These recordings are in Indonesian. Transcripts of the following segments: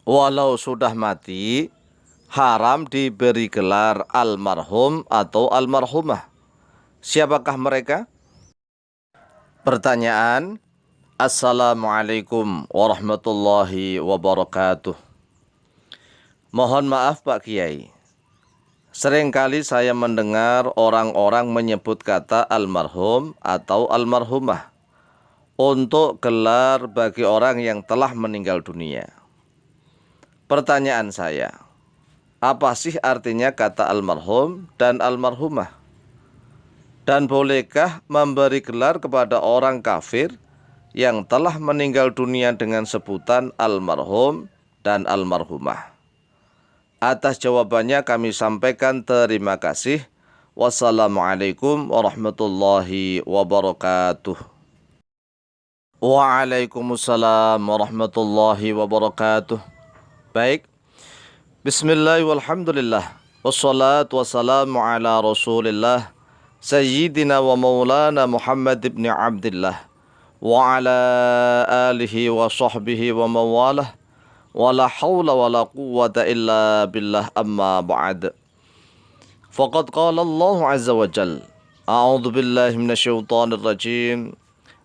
walau sudah mati, haram diberi gelar almarhum atau almarhumah. Siapakah mereka? Pertanyaan. Assalamualaikum warahmatullahi wabarakatuh. Mohon maaf Pak Kiai, seringkali saya mendengar orang-orang menyebut kata almarhum atau almarhumah untuk gelar bagi orang yang telah meninggal dunia. Pertanyaan saya, apa sih artinya kata almarhum dan almarhumah? Dan bolehkah memberi gelar kepada orang kafir yang telah meninggal dunia dengan sebutan almarhum dan almarhumah? Atas jawabannya kami sampaikan terima kasih. Wassalamualaikum warahmatullahi wabarakatuh. Waalaikumsalam warahmatullahi wabarakatuh. Baik, bismillah walhamdulillah, wassalatu wassalamu ala rasulillah Sayyidina wa maulana Muhammad ibn Abdillah wa ala alihi wa sahbihi wa mawalah wa la hawla wa la quwwata illa billah amma ba'd. Faqad qala Allah azza wa jal, a'udhu billahi minasyaitanir rajim,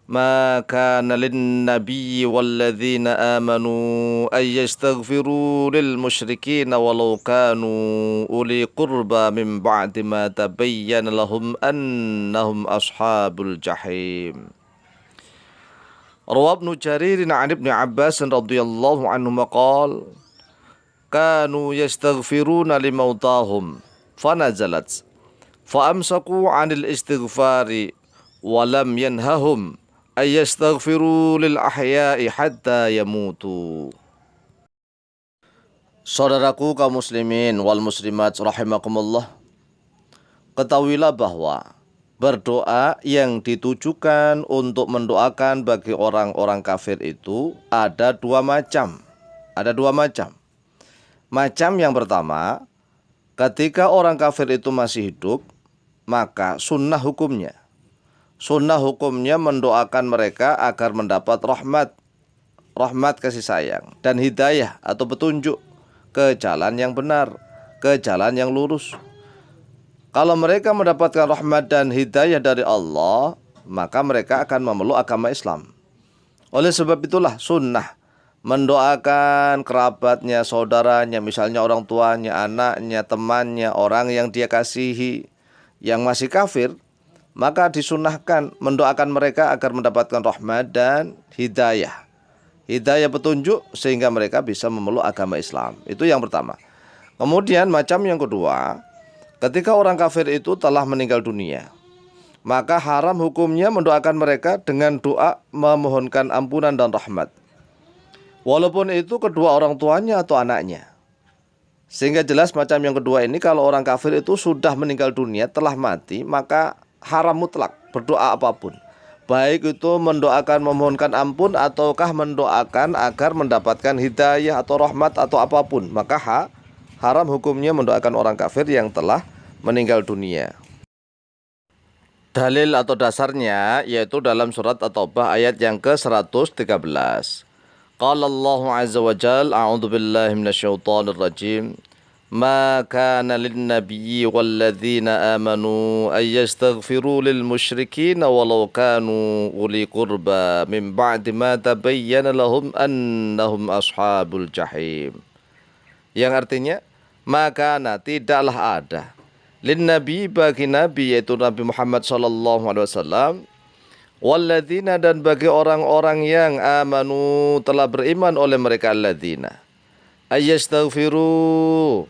ma kana lin nabiyyi walladzina amanu ay yastaghfiru lil musyrikin walau kanu uli qurba min ba'di ma tabayyana lahum annahum ashabul jahim. Rawa Ibnu Jarir an Ibnu Abbas radhiyallahu anhuma qala kanu yastaghfiruna limautahum fanazalat fa amsaku 'anil istighfari wa lam yanhahum ay yastaghfiru lil ahya'i hatta yamutu. Saudaraku kaum muslimin wal muslimat rahimakumullah, ketahuilah bahwa berdoa yang ditujukan untuk mendoakan bagi orang-orang kafir itu ada dua macam. Macam yang pertama, ketika orang kafir itu masih hidup, maka sunnah hukumnya mendoakan mereka agar mendapat rahmat kasih sayang dan hidayah atau petunjuk ke jalan yang benar, ke jalan yang lurus. Kalau mereka mendapatkan rahmat dan hidayah dari Allah, maka mereka akan memeluk agama Islam. Oleh sebab itulah sunnah mendoakan kerabatnya, saudaranya, misalnya orang tuanya, anaknya, temannya, orang yang dia kasihi yang masih kafir, maka disunnahkan mendoakan mereka agar mendapatkan rahmat dan hidayah petunjuk sehingga mereka bisa memeluk agama Islam. Itu yang pertama. Kemudian macam yang kedua, ketika orang kafir itu telah meninggal dunia, maka haram hukumnya mendoakan mereka dengan doa memohonkan ampunan dan rahmat, walaupun itu kedua orang tuanya atau anaknya. Sehingga jelas macam yang kedua ini, kalau orang kafir itu sudah meninggal dunia, telah mati, maka haram mutlak berdoa apapun, baik itu mendoakan memohonkan ampun ataukah mendoakan agar mendapatkan hidayah atau rahmat atau apapun, maka haram hukumnya mendoakan orang kafir yang telah meninggal dunia. Dalil atau dasarnya yaitu dalam surat At-Taubah ayat yang ke-113. Qala Allah azza wa jalla, a'udzu billahi minasyaitonir rajim, ma kana lin nabiyyi walladzina amanu ay yastaghfiru lil musyrikin walau kanu uli qurba min ba'di ma tabayyana lahum annahum ashabul jahim. Yang artinya, maka tidaklah ada lin nabi bagi nabi yaitu Nabi Muhammad sallallahu alaihi wasallam, walladzina dan bagi orang-orang yang amanu telah beriman oleh mereka, alladzina ayastaghfiru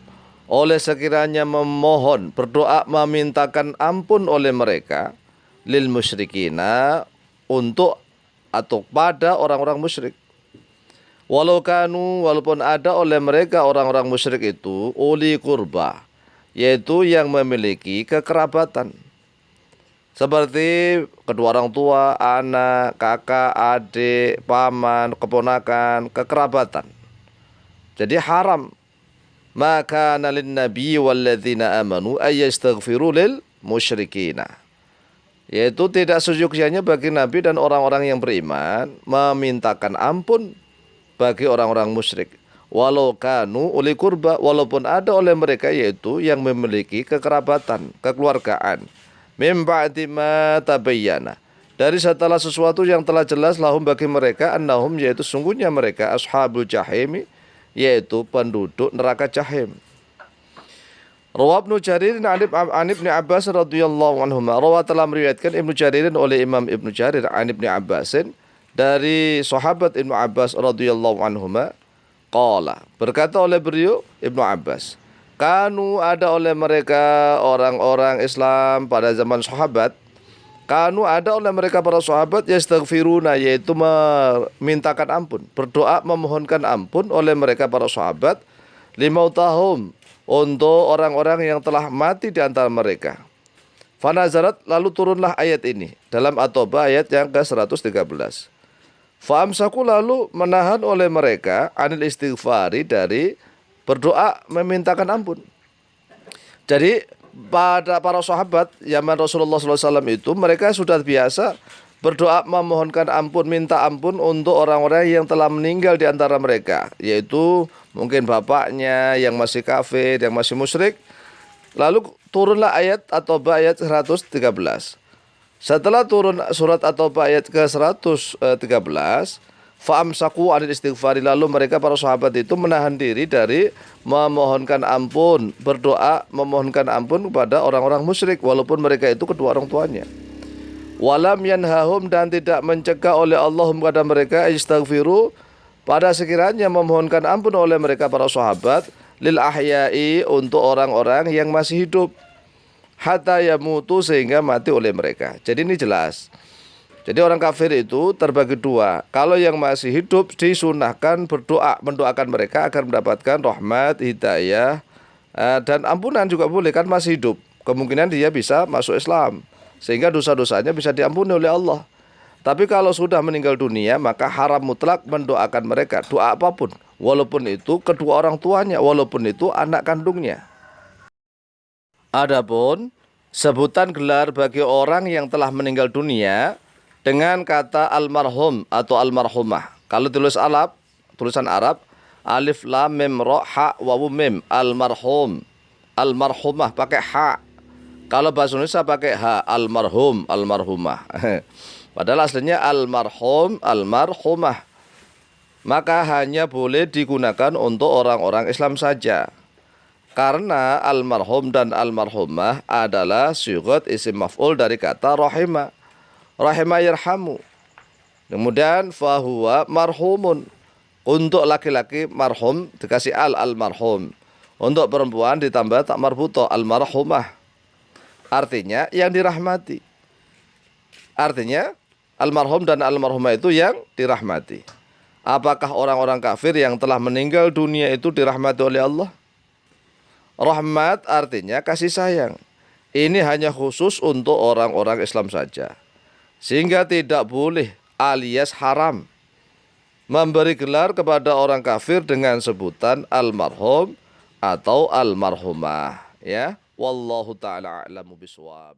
oleh sekiranya memohon, berdoa memintakan ampun oleh mereka, lil musyrikina untuk atau pada orang-orang musyrik, walau kanu walaupun ada oleh mereka orang-orang musyrik itu uli qurba yaitu yang memiliki kekerabatan, seperti kedua orang tua, anak, kakak, adik, paman, keponakan, kekerabatan. Jadi haram. Maka nalin nabi walladzina amanu ayastaghfiru lil musyrikina, yaitu tidak seyogyanya bagi nabi dan orang-orang yang beriman memintakan ampun bagi orang-orang musyrik, walau kanu uli kurba, walaupun ada oleh mereka yaitu yang memiliki kekerabatan, kekeluargaan. Mim ba'di ma tabayyana, dari setelah sesuatu yang telah jelas lahum bagi mereka annahum, yaitu sungguhnya mereka ashabul jahim, yaitu penduduk neraka jahim. Rawab Ibnu Jarir an Ibnu Abbas radhiyallahu anhuma, rawa telah meriwayatkan Ibnu Jaririn oleh Imam Ibnu Jarir an Ibnu Abbasin dari sahabat Ibnu Abbas radhiyallahu anhuma, qala, berkata oleh beliau Ibnu Abbas, kanu ada oleh mereka orang-orang Islam pada zaman sahabat, kanu ada oleh mereka para sahabat yastaghfiruna, yaitu memintakan ampun, berdoa memohonkan ampun oleh mereka para sahabat, limautahum, untuk orang-orang yang telah mati di antara mereka. Fanazarat, lalu turunlah ayat ini dalam At-Taubah ayat yang ke-113. Fa'amsaku, lalu menahan oleh mereka anil istighfari, dari berdoa memintakan ampun. Jadi pada para sahabat zaman Rasulullah SAW itu mereka sudah biasa berdoa memohonkan ampun, minta ampun untuk orang-orang yang telah meninggal di antara mereka, yaitu mungkin bapaknya yang masih kafir, yang masih musyrik. Lalu turunlah ayat At-Taubah ayat 113. Setelah turun surat At-Taubah ayat ke-113, fa'amsaku anil istighfari, lalu mereka para sahabat itu menahan diri dari memohonkan ampun, berdoa memohonkan ampun kepada orang-orang musyrik, walaupun mereka itu kedua orang tuanya. Walam yanhahum, dan tidak mencegah oleh Allah kepada mereka istaghfiru, pada sekiranya memohonkan ampun oleh mereka para sahabat, lil ahyai, untuk orang-orang yang masih hidup, hatta yamutu, sehingga mati oleh mereka. Jadi ini jelas. Jadi orang kafir itu terbagi dua. Kalau yang masih hidup disunahkan berdoa, mendoakan mereka agar mendapatkan rahmat, hidayah, dan ampunan juga boleh, kan masih hidup. Kemungkinan dia bisa masuk Islam, sehingga dosa-dosanya bisa diampuni oleh Allah. Tapi kalau sudah meninggal dunia, maka haram mutlak mendoakan mereka, doa apapun, walaupun itu kedua orang tuanya, walaupun itu anak kandungnya. Adapun sebutan gelar bagi orang yang telah meninggal dunia dengan kata almarhum atau almarhumah. Kalau tulisan Arab, alif lam mim ra ha wawu mim, almarhum, almarhumah pakai ha. Kalau bahasa Indonesia pakai ha, almarhum, almarhumah. Padahal aslinya almarhum, almarhumah. Maka hanya boleh digunakan untuk orang-orang Islam saja. Karena almarhum dan almarhumah adalah sighat isim maf'ul dari kata rahima. Rahima yarhamu. Kemudian fahuwa marhumun. Untuk laki-laki marhum dikasih almarhum. Untuk perempuan ditambah tak marbuto, almarhumah. Artinya yang dirahmati. Artinya almarhum dan almarhumah itu yang dirahmati. Apakah orang-orang kafir yang telah meninggal dunia itu dirahmati oleh Allah? Rahmat artinya kasih sayang. Ini hanya khusus untuk orang-orang Islam saja. Sehingga tidak boleh alias haram memberi gelar kepada orang kafir dengan sebutan almarhum atau almarhumah, ya. Wallahu ta'ala a'lamu bishawab.